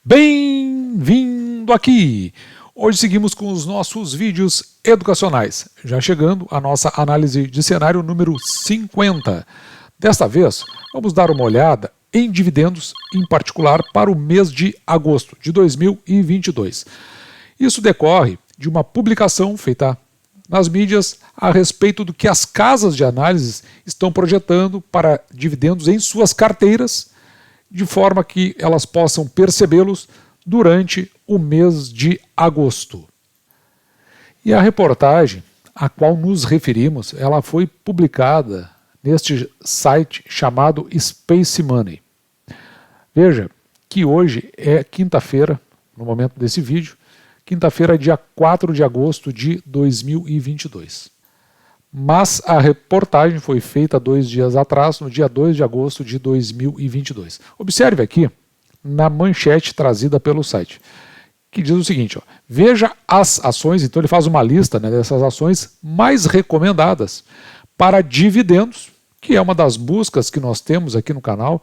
Bem-vindo aqui! Hoje seguimos com os nossos vídeos educacionais, já chegando à nossa análise de cenário número 50. Desta vez, vamos dar uma olhada em dividendos, em particular para o mês de agosto de 2022. Isso decorre de uma publicação feita nas mídias a respeito do que as casas de análise estão projetando para dividendos em suas carteiras, de forma que elas possam percebê-los durante o mês de agosto. E a reportagem a qual nos referimos, ela foi publicada neste site chamado Space Money. Veja que hoje é quinta-feira, no momento desse vídeo, quinta-feira, dia 4 de agosto de 2022. Mas a reportagem foi feita 2 dias atrás, no dia 2 de agosto de 2022. Observe aqui na manchete trazida pelo site, que diz o seguinte, ó, veja as ações, então ele faz uma lista, né, dessas ações mais recomendadas para dividendos, que é uma das buscas que nós temos aqui no canal,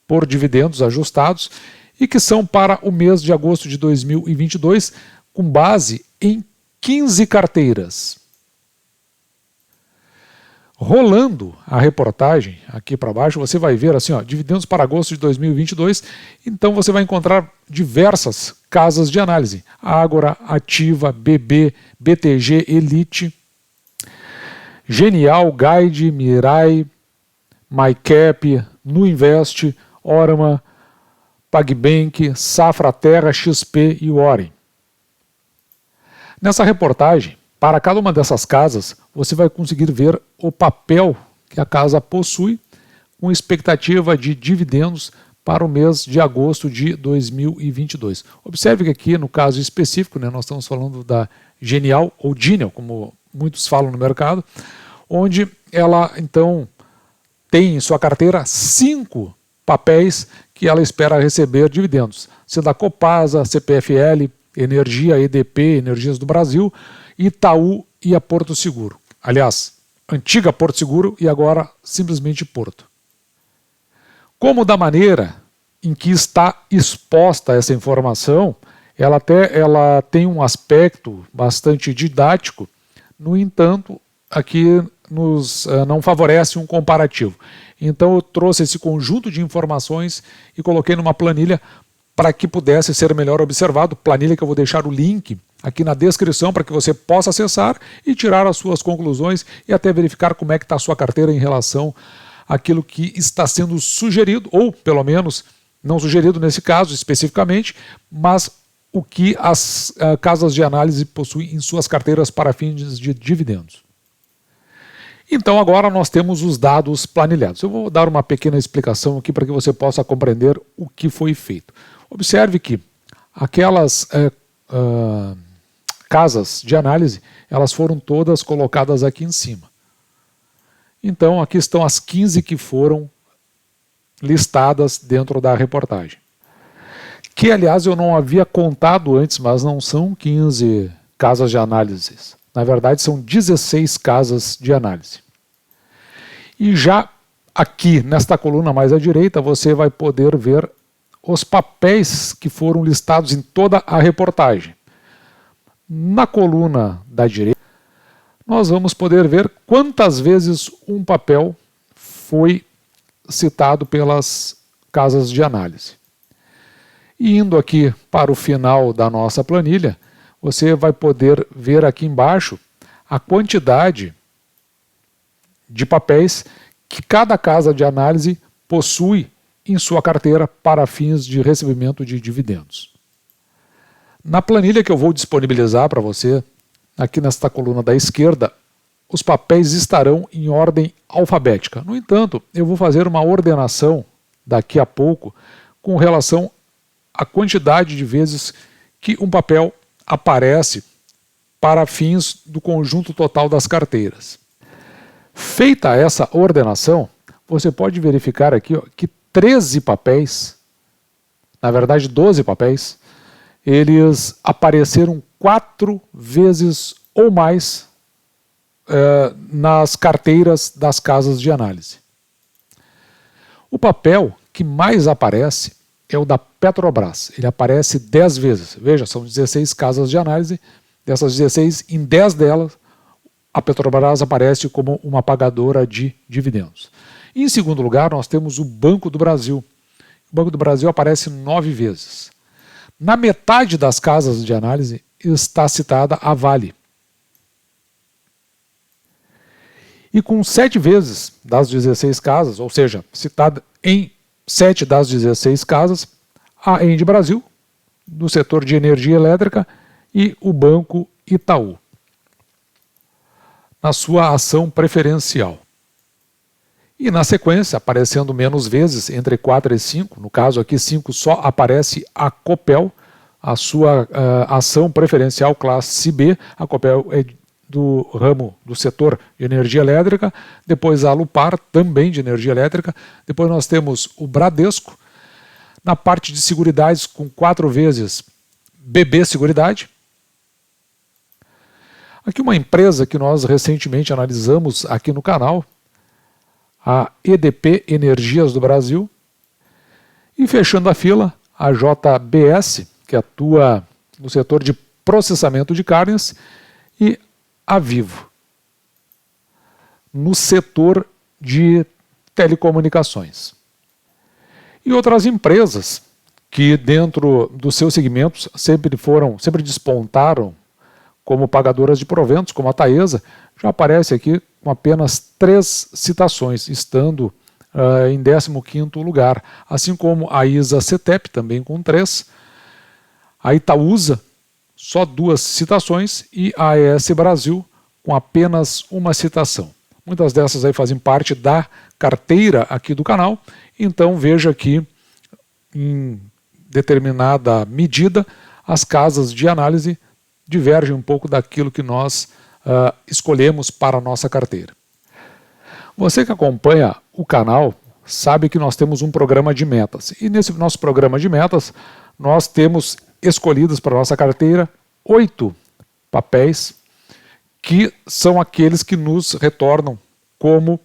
por dividendos ajustados, e que são para o mês de agosto de 2022, com base em 15 carteiras. Rolando a reportagem aqui para baixo, você vai ver assim, ó, dividendos para agosto de 2022, então você vai encontrar diversas casas de análise, Ágora, Ativa, BB, BTG, Elite, Genial, Guide, Mirai, MyCap, Nuinvest, Orama, PagBank, Safra Terra, XP e Warren. Nessa reportagem, para cada uma dessas casas, você vai conseguir ver o papel que a casa possui com expectativa de dividendos para o mês de agosto de 2022. Observe que aqui, no caso específico, né, nós estamos falando da Genial, ou Genial, como muitos falam no mercado, onde ela, então, tem em sua carteira 5 papéis que ela espera receber dividendos, sendo a Copasa, CPFL, Energia, EDP, Energias do Brasil, Itaú e a Porto Seguro. Aliás, antiga Porto Seguro e agora simplesmente Porto. Como da maneira em que está exposta essa informação, ela tem um aspecto bastante didático, no entanto, aqui não favorece um comparativo. Então eu trouxe esse conjunto de informações e coloquei numa planilha para que pudesse ser melhor observado, planilha que eu vou deixar o link aqui na descrição para que você possa acessar e tirar as suas conclusões e até verificar como é que está a sua carteira em relação àquilo que está sendo sugerido, ou pelo menos não sugerido nesse caso especificamente, mas o que as casas de análise possuem em suas carteiras para fins de dividendos. Então agora nós temos os dados planilhados. Eu vou dar uma pequena explicação aqui para que você possa compreender o que foi feito. Observe que aquelas casas de análise, elas foram todas colocadas aqui em cima. Então aqui estão as 15 que foram listadas dentro da reportagem. Que aliás eu não havia contado antes, mas não são 15 casas de análise. Na verdade são 16 casas de análise. E já aqui nesta coluna mais à direita você vai poder ver os papéis que foram listados em toda a reportagem. Na coluna da direita, nós vamos poder ver quantas vezes um papel foi citado pelas casas de análise. E indo aqui para o final da nossa planilha, você vai poder ver aqui embaixo a quantidade de papéis que cada casa de análise possui em sua carteira para fins de recebimento de dividendos. Na planilha que eu vou disponibilizar para você, aqui nesta coluna da esquerda, os papéis estarão em ordem alfabética. No entanto, eu vou fazer uma ordenação daqui a pouco com relação à quantidade de vezes que um papel aparece para fins do conjunto total das carteiras. Feita essa ordenação, você pode verificar aqui, ó, que 13 papéis, na verdade 12 papéis, eles apareceram 4 vezes ou mais nas carteiras das casas de análise. O papel que mais aparece é o da Petrobras. Ele aparece 10 vezes. Veja, são 16 casas de análise. Dessas 16, em 10 delas, a Petrobras aparece como uma pagadora de dividendos. Em segundo lugar, nós temos o Banco do Brasil. O Banco do Brasil aparece 9 vezes. Na metade das casas de análise está citada a Vale. E com 7 vezes das 16 casas, ou seja, citada em 7 das 16 casas, a ENDE Brasil, do setor de energia elétrica, e o Banco Itaú, na sua ação preferencial. E na sequência, aparecendo menos vezes, entre 4 e 5, no caso aqui 5 só aparece a Copel, a sua ação preferencial classe B. A Copel é do ramo do setor de energia elétrica, depois a Alupar, também de energia elétrica, depois nós temos o Bradesco, na parte de seguridades com 4 vezes BB Seguridade. Aqui uma empresa que nós recentemente analisamos aqui no canal, a EDP Energias do Brasil, e fechando a fila, a JBS, que atua no setor de processamento de carnes, e a Vivo, no setor de telecomunicações. E outras empresas que dentro dos seus segmentos sempre despontaram como pagadoras de proventos, como a Taesa, já aparece aqui com apenas 3 citações, estando em 15º lugar, assim como a ISA CETEP, também com 3, a Itaúsa, só 2 citações, e a AES Brasil, com apenas 1 citação. Muitas dessas aí fazem parte da carteira aqui do canal, então veja que em determinada medida as casas de análise divergem um pouco daquilo que nós escolhemos para a nossa carteira. Você que acompanha o canal sabe que nós temos um programa de metas, e nesse nosso programa de metas nós temos escolhidos para a nossa carteira 8 papéis que são aqueles que nos retornam como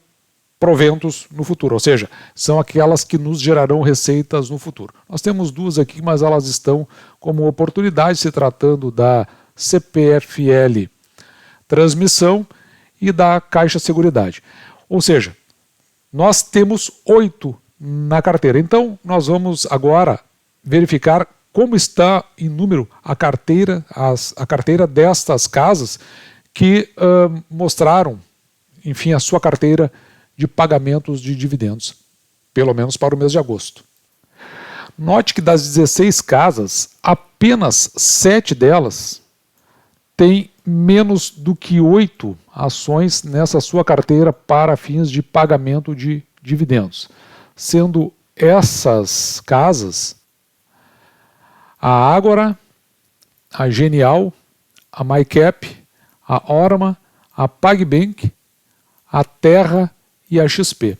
proventos no futuro, ou seja, são aquelas que nos gerarão receitas no futuro. Nós temos 2 aqui, mas elas estão como oportunidade, se tratando da CPFL Transmissão e da Caixa Seguridade. Ou seja, nós temos 8 na carteira. Então, nós vamos agora verificar como está em número a carteira destas casas que mostraram, enfim, a sua carteira de pagamentos de dividendos, pelo menos para o mês de agosto. Note que das 16 casas, apenas 7 delas têm menos do que 8 ações nessa sua carteira para fins de pagamento de dividendos, sendo essas casas a Ágora, a Genial, a MyCap, a Orma, a PagBank, a Terra e a XP.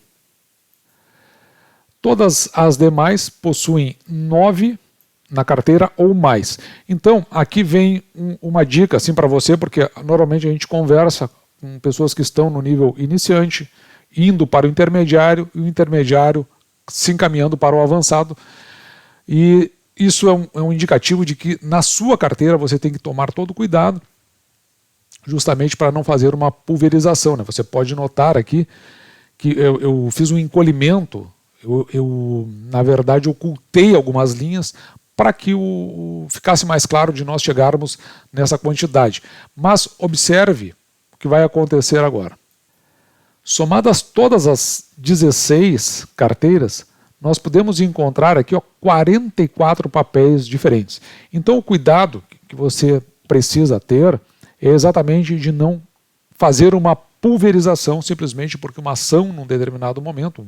Todas as demais possuem 9 na carteira ou mais. Então, aqui vem uma dica assim para você, porque normalmente a gente conversa com pessoas que estão no nível iniciante, indo para o intermediário, e o intermediário se encaminhando para o avançado. E isso é um indicativo de que na sua carteira você tem que tomar todo cuidado, justamente para não fazer uma pulverização, né? Você pode notar aqui que eu fiz um encolhimento, na verdade, ocultei algumas linhas para que ficasse mais claro de nós chegarmos nessa quantidade. Mas observe o que vai acontecer agora. Somadas todas as 16 carteiras, nós podemos encontrar aqui 44 papéis diferentes. Então o cuidado que você precisa ter é exatamente de não fazer uma pulverização simplesmente porque uma ação num determinado momento,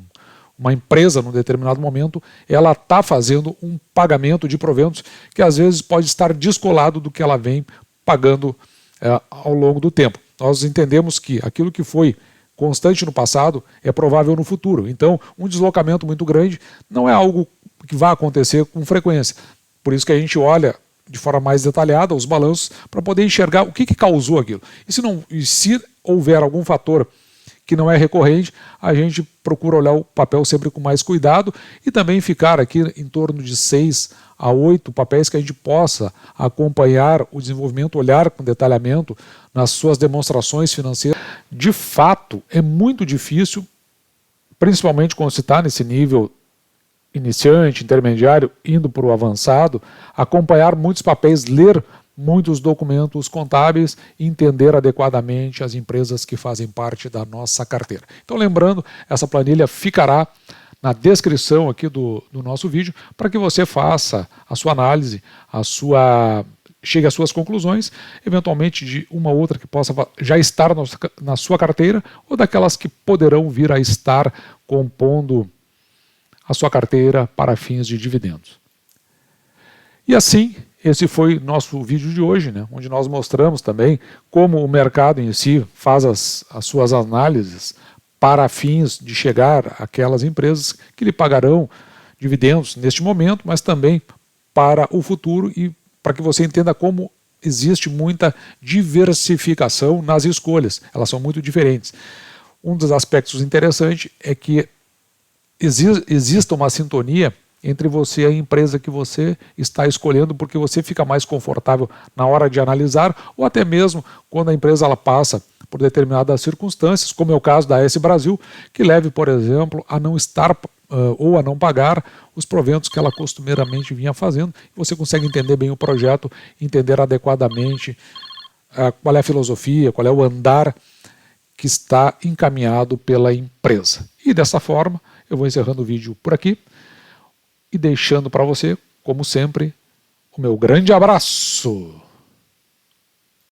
uma empresa num determinado momento, ela está fazendo um pagamento de proventos que às vezes pode estar descolado do que ela vem pagando ao longo do tempo. Nós entendemos que aquilo que foi constante no passado é provável no futuro. Então, um deslocamento muito grande não é algo que vai acontecer com frequência. Por isso que a gente olha de forma mais detalhada os balanços para poder enxergar o que causou aquilo. E se houver algum fator que não é recorrente, a gente procura olhar o papel sempre com mais cuidado e também ficar aqui em torno de 6 a 8 papéis que a gente possa acompanhar o desenvolvimento, olhar com detalhamento nas suas demonstrações financeiras. De fato, é muito difícil, principalmente quando se está nesse nível iniciante, intermediário, indo para o avançado, acompanhar muitos papéis, ler muitos documentos contábeis e entender adequadamente as empresas que fazem parte da nossa carteira. Então, lembrando, essa planilha ficará na descrição aqui do nosso vídeo para que você faça a sua análise, chegue às suas conclusões, eventualmente de uma ou outra que possa já estar na sua carteira ou daquelas que poderão vir a estar compondo a sua carteira para fins de dividendos. E assim, esse foi nosso vídeo de hoje, né, onde nós mostramos também como o mercado em si faz as suas análises para fins de chegar àquelas empresas que lhe pagarão dividendos neste momento, mas também para o futuro e para que você entenda como existe muita diversificação nas escolhas. Elas são muito diferentes. Um dos aspectos interessantes é que exista uma sintonia entre você e a empresa que você está escolhendo, porque você fica mais confortável na hora de analisar, ou até mesmo quando a empresa ela passa por determinadas circunstâncias, como é o caso da AS Brasil, que leve, por exemplo, a não estar ou a não pagar os proventos que ela costumeiramente vinha fazendo. Você consegue entender bem o projeto, entender adequadamente qual é a filosofia, qual é o andar que está encaminhado pela empresa. E dessa forma, eu vou encerrando o vídeo por aqui e deixando para você, como sempre, o meu grande abraço.